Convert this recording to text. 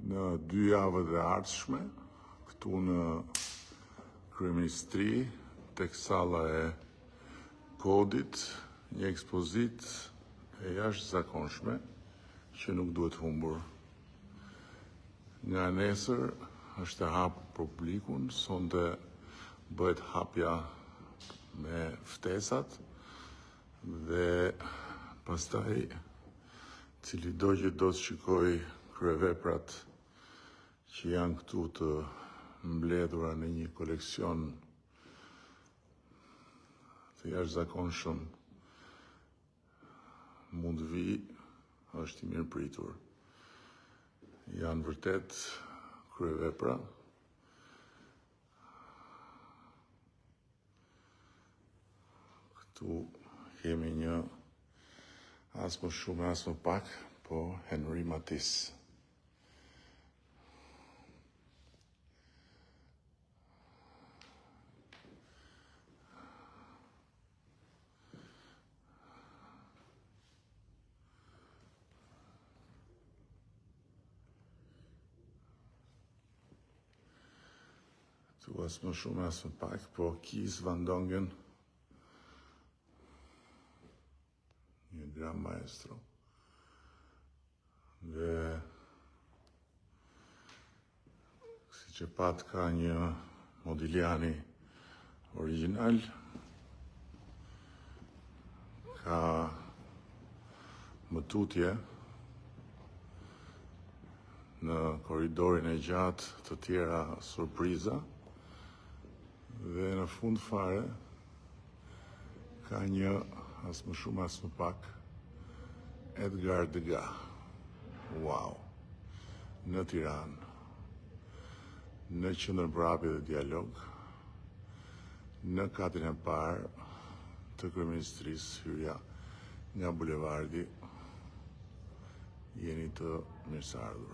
në 2 javët e ardhshme këtu në Kryeministri, tek salla e kodit, një ekspozit e jashtëzakonshme që nuk duhet humbur. Nga nesër është e hapur për publikun, sonte bëhet hapja me ftesat dhe pastaj cili do që do të shikoj kryeveprat që janë këtu të mbledhura në një koleksion të jashtëzakonshëm mund vi, është i mirë pritur. Janë vërtet kryevepra këtu kemi një as më shumë as më pak, po Henri Matisse. Tu as më shumë as më pak, po Kees van Dongen, një gran maestro. Dhe si që pat ka një Modigliani original, ka mëtutje në korridorin e gjatë, të tjera surpriza, dhe në fund fare ka një as më shumë as më pak Edgar Degas. Wow. Në Tiranë, në qendërmbrapje dhe dialog, në katin e parë të Kryeministrisë, hyrja nga bulevardi, jeni të mirëseardhur.